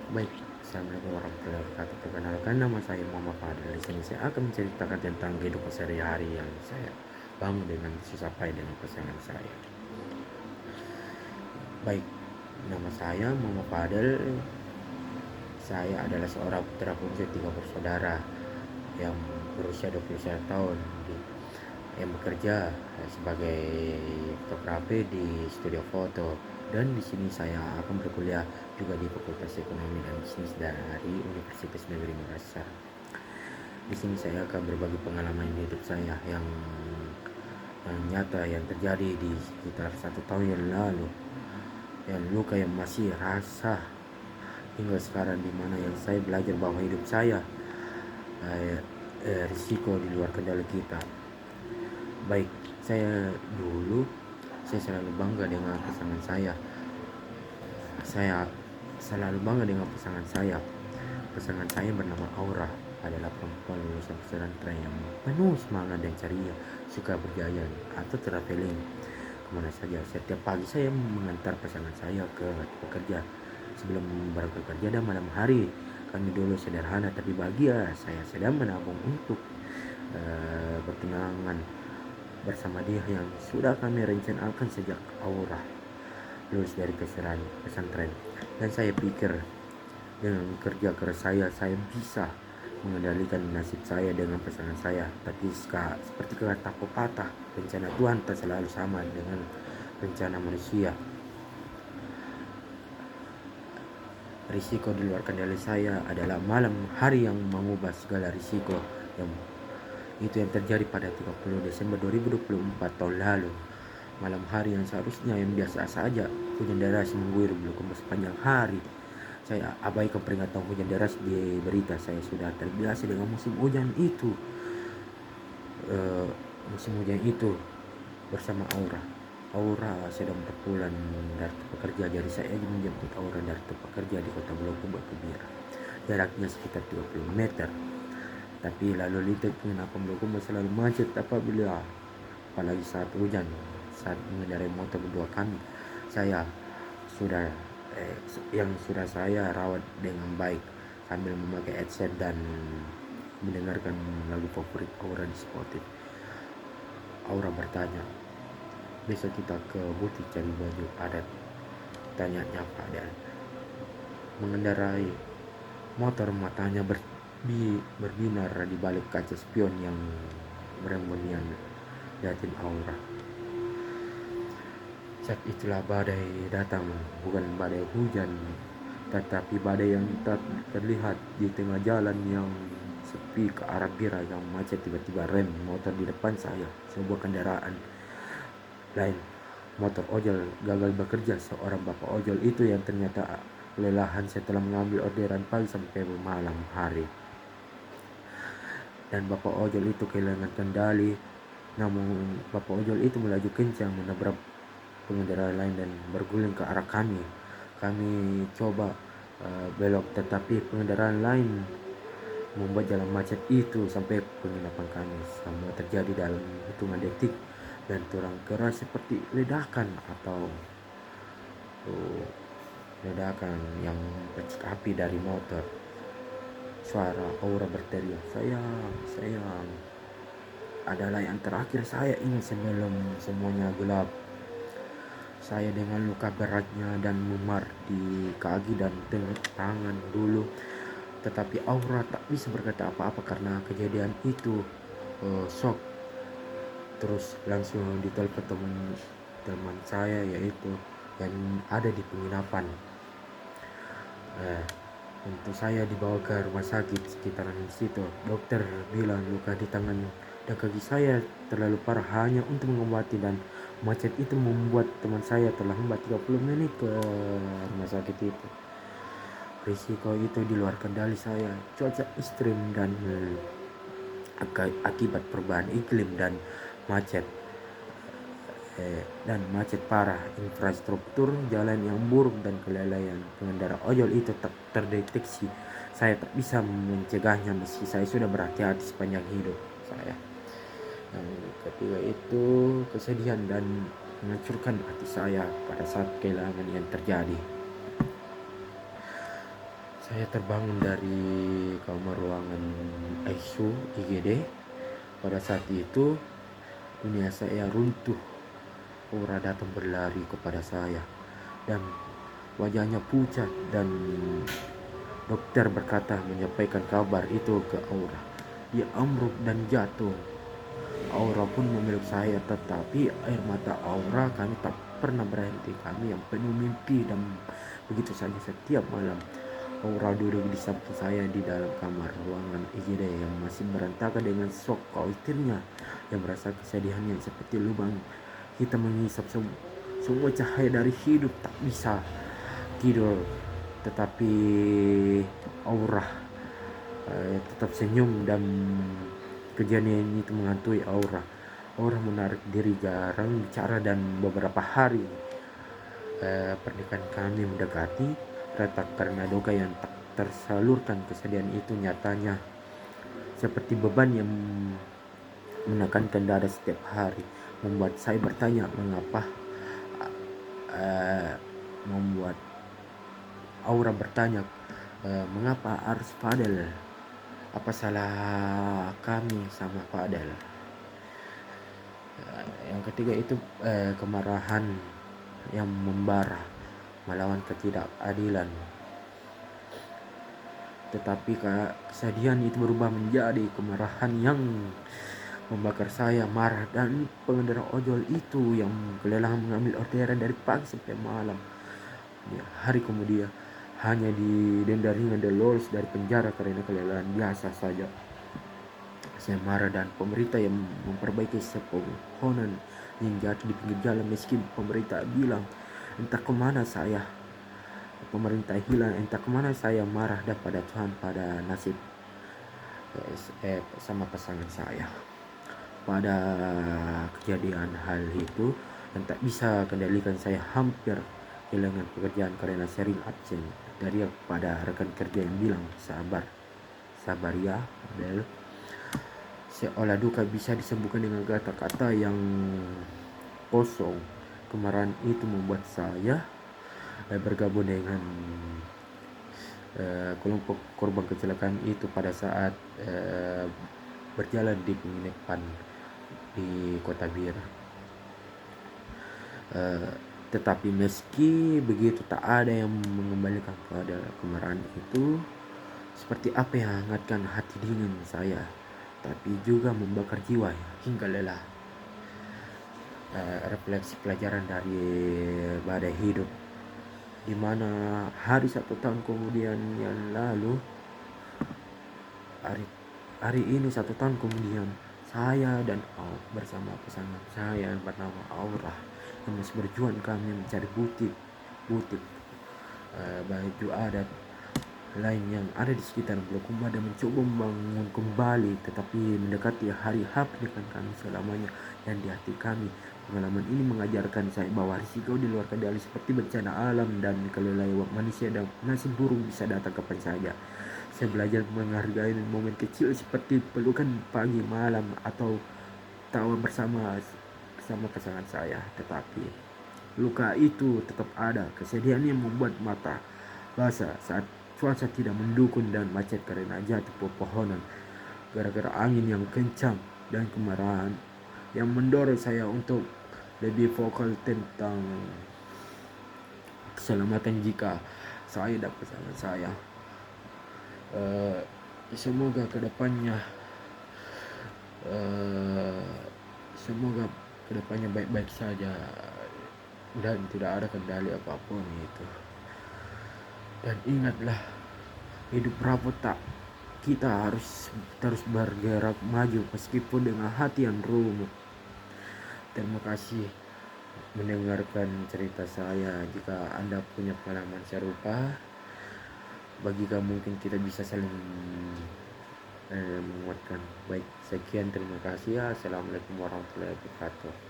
Baik, assalamualaikum warahmatullahi wabarakatuh. Perkenalkan, nama saya Muhammad Fadil. Di sini saya akan menceritakan tentang kehidupan sehari-hari yang saya bangun dengan susah payah dengan pasangan saya. Baik, nama saya Muhammad Fadil. Saya adalah seorang putra bungsu 3 bersaudara yang berusia 21 tahun yang bekerja sebagai fotografer di studio foto, dan di sini saya akan berkuliah juga di Fakultas Ekonomi dan Bisnis dari Universitas Negeri Makassar. Di sini saya akan berbagi pengalaman hidup saya yang nyata yang terjadi di sekitar 1 tahun yang lalu, yang luka yang masih rasa hingga sekarang, di mana yang saya belajar bahwa hidup saya risiko di luar kendali kita. Baik, saya selalu bangga dengan pasangan saya. Saya selalu bangga dengan pasangan saya. Pasangan saya bernama Aura, adalah perempuan lulusan pesantren yang penuh semangat dan ceria, suka berjalan atau traveling kemana saja. Setiap pagi saya mengantar pasangan saya ke bekerja. Sebelum berangkat kerja dan malam hari, kami dulu sederhana tapi bahagia. Saya sedang menabung untuk bertunangan bersama dia yang sudah kami rencanakan sejak Aura lulus dari pesantren. Dan saya pikir dengan kerja keras saya bisa mengendalikan nasib saya dengan pasangan saya. Tapi seperti kata pepatah, rencana Tuhan tak selalu sama dengan rencana manusia. Risiko di luar kendali saya adalah malam hari yang mengubah segala risiko, yang terjadi pada 30 Desember 2024 tahun lalu. Malam hari yang seharusnya yang biasa saja, hujan deras mengguyur Bulukumba sepanjang hari. Saya abaikan peringatan hujan deras di berita. Saya sudah terbiasa dengan musim hujan itu. Bersama Aura. Aura sedang berpulang dari tempat kerja, jadi saya menjemput Aura dari tempat kerja di kota Bulukumba ke Bira. Jaraknya sekitar 30 meter. Tapi lalu lintas penginapan Bulukumba selalu macet apalagi saat hujan. Saat mengendarai motor berdua kami, saya sudah saya rawat dengan baik sambil memakai headset dan mendengarkan lagu favorit Aura di Spotify. Aura bertanya, besok kita ke butik cari baju adat. Tanyanya pada mengendarai motor, matanya berbinar di balik kaca spion yang berembunian datin Aura. Saat itulah badai datang, bukan badai hujan, tetapi badai yang terlihat di tengah jalan yang sepi ke arah Bira yang macet. Tiba-tiba rem motor di depan saya. Sebuah kendaraan lain, motor ojol, gagal bekerja. Seorang bapak ojol itu yang ternyata kelelahan setelah mengambil orderan pagi sampai malam hari. Dan bapak ojol itu kehilangan kendali. Namun bapak ojol itu melaju kencang menabrak pengendara lain dan berguling ke arah kami. Kami coba belok, tetapi pengendara lain membuat jalan macet itu sampai penginapan kami. Semua terjadi dalam hitungan detik, dan turang keras seperti ledakan yang percik api dari motor. Suara Aura berteriak, sayang, adalah yang terakhir saya ingat sebelum semuanya gelap. Saya dengan luka beratnya dan memar di kaki dan tengah tangan dulu, tetapi Aura tak bisa berkata apa-apa karena kejadian itu. Shock. Terus langsung ditelepon teman saya yaitu yang ada di penginapan. Untuk saya dibawa ke rumah sakit sekitaran situ. Dokter bilang luka di tangan dan kaki saya terlalu parah hanya untuk mengobati, dan macet itu membuat teman saya terlambat 30 menit ke rumah sakit itu. Risiko itu di luar kendali saya. Cuaca ekstrim dan akibat perubahan iklim dan macet parah, infrastruktur jalan yang buruk dan kelalaian pengendara ojol itu tak terdeteksi. Saya tak bisa mencegahnya meski saya sudah berhati-hati sepanjang hidup saya. Yang ketiga itu kesedihan dan menghancurkan hati saya pada saat kehilangan yang terjadi. Saya terbangun dari kamar ruangan ICU IGD. Pada saat itu dunia saya runtuh. Aura datang berlari kepada saya dan wajahnya pucat, dan dokter berkata menyampaikan kabar itu ke Aura. Dia ambruk dan jatuh. Aura pun memeluk saya, tetapi air mata Aura kami tak pernah berhenti. Kami yang penuh mimpi, dan begitu saja setiap malam Aura duduk di samping saya di dalam kamar ruangan IGD yang masih berantakan dengan shock khawatirnya, yang merasa kesedihannya seperti lubang hitam mengisap semua cahaya dari hidup. Tak bisa tidur, tetapi Aura tetap senyum, dan kejadian itu menghantui Aura. Aura menarik diri, jarang bicara, dan beberapa hari pernikahan kami mendekati retak karena duka yang tak tersalurkan. Kesedihan itu nyatanya seperti beban yang menekankan dada setiap hari, membuat saya bertanya mengapa membuat Aura bertanya, mengapa harus Fadel? Apa salah kami sama Fadel? Yang ketiga itu kemarahan yang membara melawan ketidakadilan. Tetapi kesedihan itu berubah menjadi kemarahan yang membakar saya. Marah dan pengendara ojol itu yang kelelahan mengambil orderan dari pagi sampai malam. Ya, hari kemudian hanya didenda ringan dan lolos dari penjara karena kelelahan biasa saja. Saya marah dan pemerintah yang memperbaiki sepohonan yang jatuh di pinggir jalan, meski pemerintah bilang entah kemana saya. Pemerintah hilang, entah kemana saya. Marah dan pada Tuhan, pada nasib sama pasangan saya. Pada kejadian hal itu yang tak bisa kendalikan, saya hampir kehilangan pekerjaan karena sering absen. Dari pada rekan kerja yang bilang, sabar ya Bel. Seolah duka bisa disembuhkan dengan kata-kata yang kosong. Kemarahan itu membuat saya bergabung dengan kelompok korban kecelakaan itu pada saat berjalan di penginapan di Kota Bir. Tetapi meski begitu, tak ada yang mengembalikan pada kemarahan itu. Seperti apa yang hangatkan hati dingin saya, tapi juga membakar jiwa hingga lelah. Refleksi pelajaran dari badai hidup, di mana hari 1 tahun kemudian yang lalu, hari ini 1 tahun kemudian, saya dan bersama pasangan saya yang bernama Aura yang masih berjuang, kami mencari butik baju adat lain yang ada di sekitar Bulukumba dan mencoba membangun kembali. Tetapi mendekati hari H pernikahan kami selamanya, dan di hati kami pengalaman ini mengajarkan saya bahwa risiko di luar kendali seperti bencana alam dan kelelahan manusia, dan nasib buruk bisa datang kapan saja. Saya belajar menghargai momen kecil seperti pelukan pagi malam atau tawa bersama pasangan saya. Tetapi luka itu tetap ada. Kesedihan yang membuat mata basah saat cuaca tidak mendukung dan macet karena jatuh pepohonan gara-gara angin yang kencang, dan kemarahan yang mendorong saya untuk lebih vokal tentang keselamatan jika saya dan pasangan saya. Semoga kedepannya baik-baik saja dan tidak ada kendali apapun itu. Dan ingatlah, hidup rabot tak, kita harus terus bergerak maju meskipun dengan hati yang runtuh. Terima kasih mendengarkan cerita saya. Jika Anda punya pengalaman serupa, bagi kamu mungkin kita bisa saling menguatkan. Baik, sekian, terima kasih. Assalamualaikum warahmatullahi wabarakatuh.